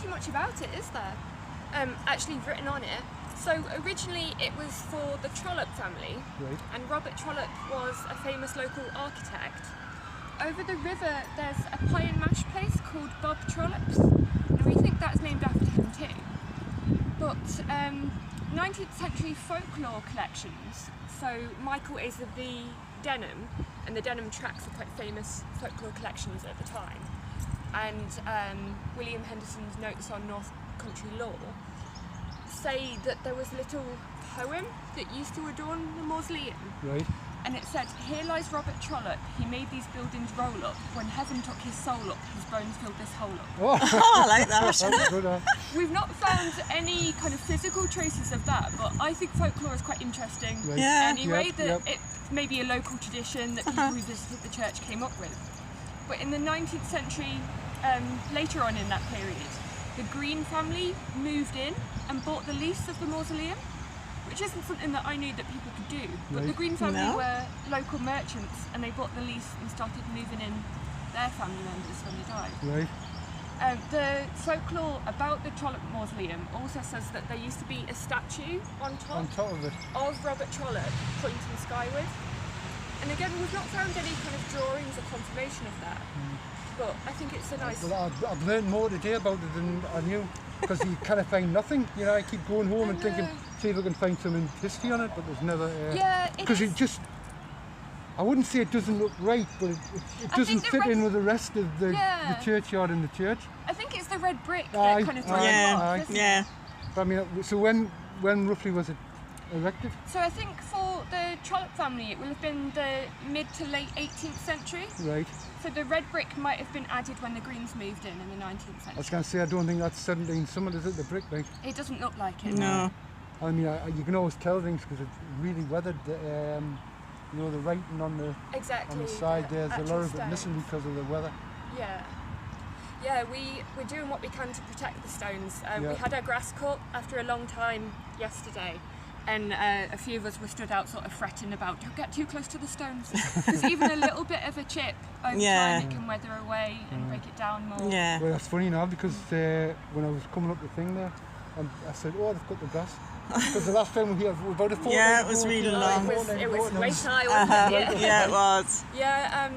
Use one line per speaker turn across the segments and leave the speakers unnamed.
too much about it, is there? Actually written on it. So originally it was for the Trollope family,
Right.
and Robert Trollope was a famous local architect. Over the river there's a pie and mash place called Bob Trollope's, and we think that's named after him too. But 19th century folklore collections, so Michael is of the Denham, and the Denham tracts are quite famous folklore collections at the time, and William Henderson's notes on North Country Law say that there was a little poem that used to adorn the mausoleum.
Right.
And it said, "Here lies Robert Trollope, he made these buildings roll up. When heaven took his soul up, his bones filled this hole up."
Oh,
Oh, I like that.
that's good.
We've not found any kind of physical traces of that, but I think folklore is quite interesting.
Right.
Yeah.
Anyway,
Yep,
that
yep.
it may be a local tradition that people who visited the church came up with. But in the 19th century, later on in that period, the Green family moved in and bought the lease of the mausoleum, which isn't something that I knew that people could do. But the
Right.
Green family
No.
were local merchants, and they bought the lease and started moving in their family members when they died.
Right.
The folklore about the Trollope Mausoleum also says that there used to be a statue on
On top of it.
of Robert Trollope pointing skyward. And again, we've not found any kind of drawings or confirmation of that. But I think it's a nice...
Well, I've learned more today about it than I knew, because you kind of find nothing. You know, I keep going home and thinking, see if I can find some history on it, but there's never.
Yeah,
Because it just. I wouldn't say it doesn't look right, but it
I
doesn't
think the
fit in
red-
with the rest of the churchyard and the church.
I think it's the red brick
Aye,
that kind of
aye,
throws it
Yeah,
off, isn't it?
yeah.
But I mean, so when roughly was it erected?
So I think for the Trollope family, it will have been the mid to late 18th century.
Right.
So the red brick might have been added when the Greens moved in the 19th
I was
century.
going to say, I don't think that's 17 something, is it, the brick like?
It doesn't look like it.
No.
I mean, you can always tell things because it's really weathered. You know, the writing on the
Exactly.
side there's a
actual
lot of it
stones.
missing because of the weather.
Yeah. Yeah, we're doing what we can to protect the stones. We
Yeah.
had our grass cut after a long time yesterday, and a few of us were stood out sort of fretting about, don't get too close to the stones. Because even a little bit of a chip over
Yeah.
time, it can weather away and break it down more.
Yeah.
Well, that's funny now because when I was coming up the thing there, I said, oh, they've cut the grass. Because the last time we were about a fortnight
Yeah, it
ago,
was really
you know,
long.
It was
and
waist high, wasn't it?
Yeah, it was.
Yeah,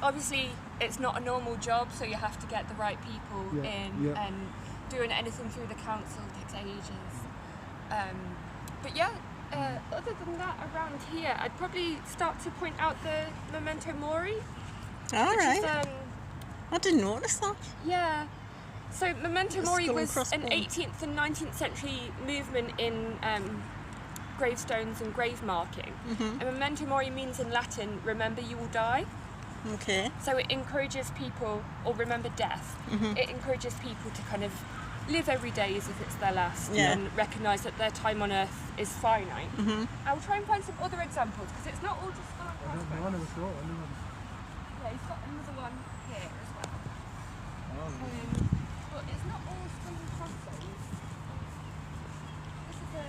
obviously it's not a normal job, so you have to get the right people
Yeah,
in,
yeah.
and doing anything through the council takes ages. But yeah, other than that, around here, I'd probably start to point out the Memento Mori.
All
which
right.
is,
I didn't notice that.
yeah. So Memento
The
Mori
skull and
was an
crossbones.
18th and 19th century movement in gravestones and grave marking. And Memento Mori means in Latin, remember you will die.
Okay.
So it encourages people, or remember death, it encourages people to kind of live every day as if it's their last,
Yeah.
and recognise that their time on earth is finite. I will try and find some other examples, because it's not all just skull and
I don't know, I
crossbones.
never saw it. I never-
Yeah, he's got another one here as well.
Oh,
But it's not all skull and crossbones. This is a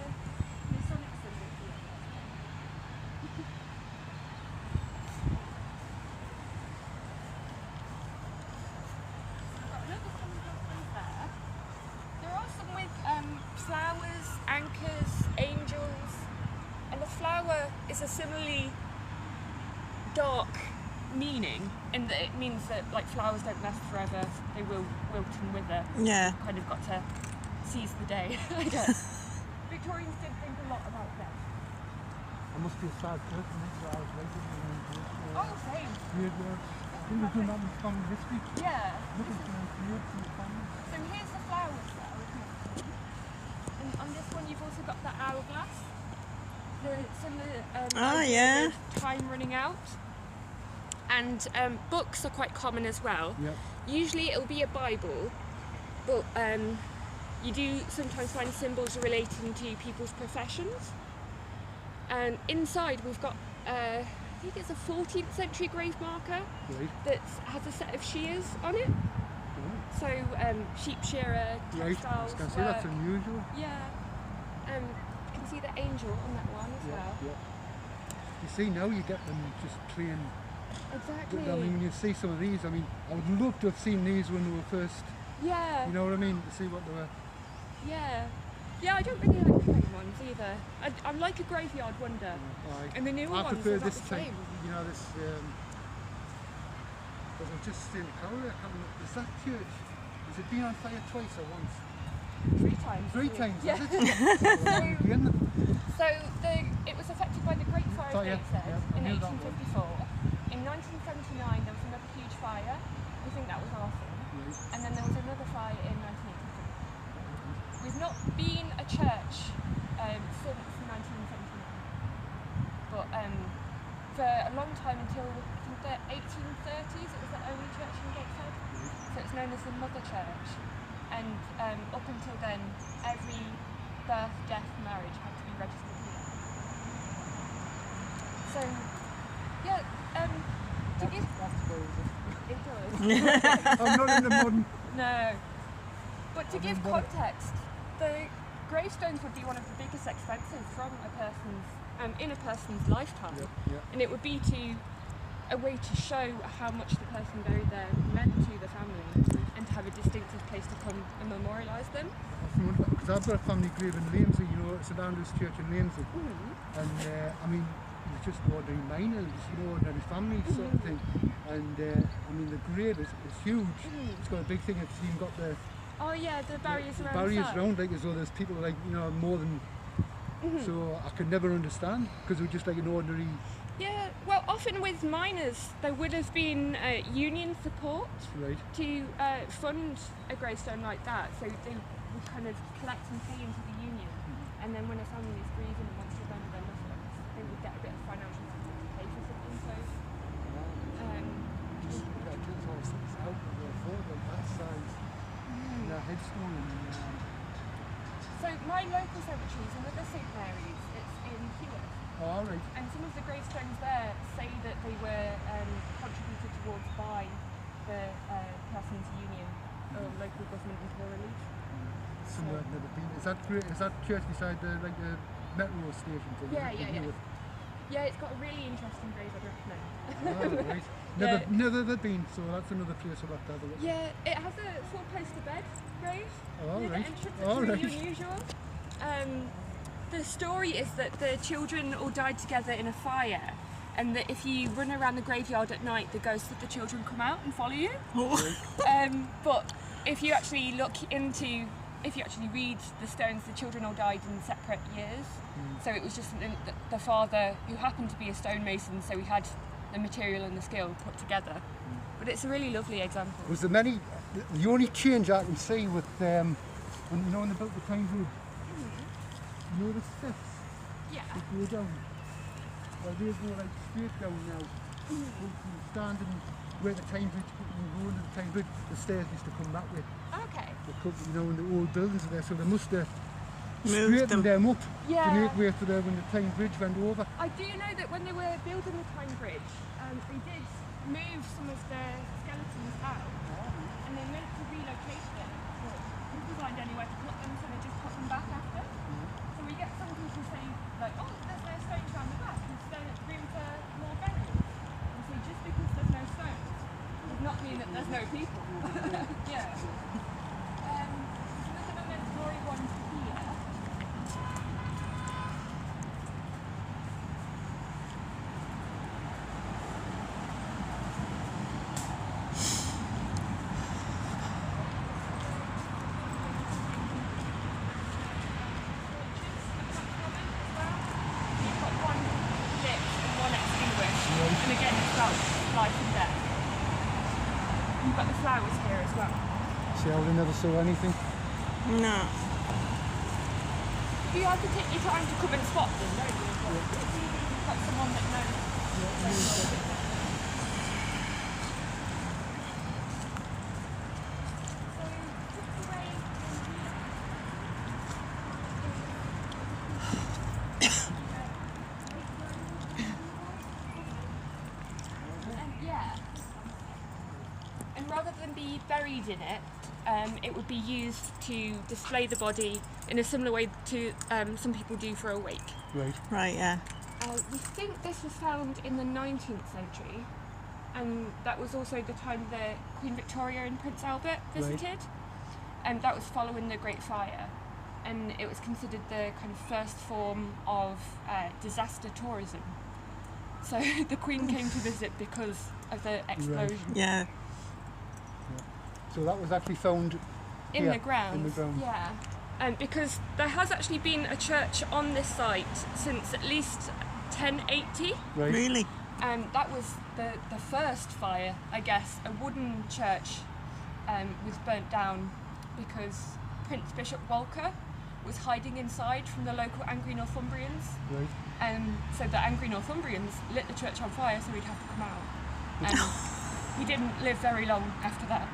Masonic symbol here. I've got another skull and crossbones there. There are some with flowers, anchors, angels, and the flower is a similarly dark meaning in that it means that like flowers don't last forever, they will wilt and wither.
Yeah.
You've kind of got to seize the day, I guess. Victorians did think a lot about death.
I must be a sad person, that's why I was waiting.
Oh, same.
Weird words. I think we're doing that in family history.
Yeah.
Look at the weird from the family.
So here's the flowers that are connected. And on this one you've also got the hourglass. Some
Oh, yeah.
time running out. And books are quite common as well.
Yep.
Usually it'll be a Bible, but you do sometimes find symbols relating to people's professions. And inside we've got, I think it's a 14th century grave marker
Right.
that has a set of shears on it. So sheep shearer,
Right. I
textiles.
was going to say that's
work.
unusual.
Yeah. You can see the angel on that one as well.
Yeah. You see now you get them just plain.
Exactly.
I mean, when you see some of these, I mean, I would love to have seen these when they were first
Yeah.
You know what I mean? To see what they were.
Yeah. Yeah, I don't really like the plain ones either. I'm like a graveyard wonder.
Like,
And the newer
I
ones
prefer
are not
this
the
type.
same.
You know, this. Because I've just seen Cowley. Is that church? Has it been on fire twice or once?
3 times.
3 times.
Yeah.
Is it?
So it was affected by the Great Fire of
Fire,
Gateshead
yeah, I
in
knew that one.
1854. In 1979 there was another huge fire. I think that was arson.
Right.
And then there was another fire in 1983. We've not been a church since 1979. But for a long time, until I think the 1830s, it was the only church in Gateshead. So it's known as the Mother Church. And up until then, every birth, death, marriage had to be registered here. So, yeah, to give... It does.
I'm not in the modern.
No. But to give context, the gravestones would be one of the biggest expenses from a person's, in a person's lifetime.
Yeah.
And it would be a way to show how much the person buried there meant to the family, and to have a distinctive place to come and memorialise them.
Because I've got a family grave in Lamsey, you know, St. Andrew's Church in Lamsey. And I mean, it's just ordinary miners, you know, ordinary families sort of thing. And I mean, the grave is huge. It's got a big thing, it's even got the
Oh yeah, the barriers around the
barriers
side.
around, like as though there's people like, you know, more than. So I could never understand, because we're just like an ordinary.
Yeah, well, often with miners, there would have been union support
Right.
to fund a gravestone like that. So they would kind of collect and pay into the union, and then when a family is grieving and wants to remember their loved ones, they would get a bit of financial support to pay for something. So,
Headstone and,
so my local cemetery is another St.Mary's. It's in Hewitt.
oh, all right.
And some of the gravestones there say that they were contributed towards by the person's union or local government and poor relief.
Somewhere I've never been. Is that great? Is that church beside the like the metro station thing?
Yeah,
Is it?
yeah,
You know
yeah. Yeah, it's got a really interesting grave, I'd recommend.
it? Oh, right.
Yeah.
Never been, so that's another place I'll have to have a look.
Yeah, it has a 4-poster bed grave
Oh,
near the
right.
entrance.
Oh,
It's really
right.
unusual. The story is that the children all died together in a fire, and that if you run around the graveyard at night, the ghosts of the children come out and follow you. But if you actually read the stones, the children all died in separate years. So it was just something that the father, who happened to be a stonemason, so he had the material and the skill put together. But it's a really lovely example.
Was there many? The only change I can see with when they built the Tyne Bridge, you know the steps
Yeah.
that go down. Well, they go like straight down now. Standing where the Tyne Bridge, you go under the Tyne Bridge, the stairs used to come that way.
Okay.
You know, when the old buildings are there, so they must have
Moved
straightened
them.
them up
Yeah.
to make way for there when the Tyne Bridge went over.
I do know that when they were building the Tyne Bridge, they did move some of the skeletons out, and they meant to relocate them, but couldn't find anywhere to put them, so they just put them back after. So we get some people say, like, oh, there's no stones around the back, and stone it's room for more burials. And so just because there's no stones does not mean that there's no people. Yeah. There's another memento-mori one here. You've got one lit and one extinguished, and again it's about life and death. You've got the flowers here as well.
See how they never saw anything?
No.
You have to take your time to come and spot them, don't you? It's easy if you've got someone that knows. Yeah. And rather than be buried in it, it would be used to display the body in a similar way to some people do for a wake.
Right.
Right, yeah.
We think this was found in the 19th century, and that was also the time that Queen Victoria and Prince Albert visited. and that was following the Great Fire, and it was considered the kind of first form of disaster tourism. So the Queen came to visit because of the explosion.
Yeah.
So that was actually found
In
here,
the ground.
in the ground.
Yeah. Because there has actually been a church on this site since at least 1080.
Right.
Really?
And that was the first fire, I guess. A wooden church was burnt down because Prince Bishop Walker was hiding inside from the local angry Northumbrians.
Right.
So the angry Northumbrians lit the church on fire so he'd have to come out. And he didn't live very long after that.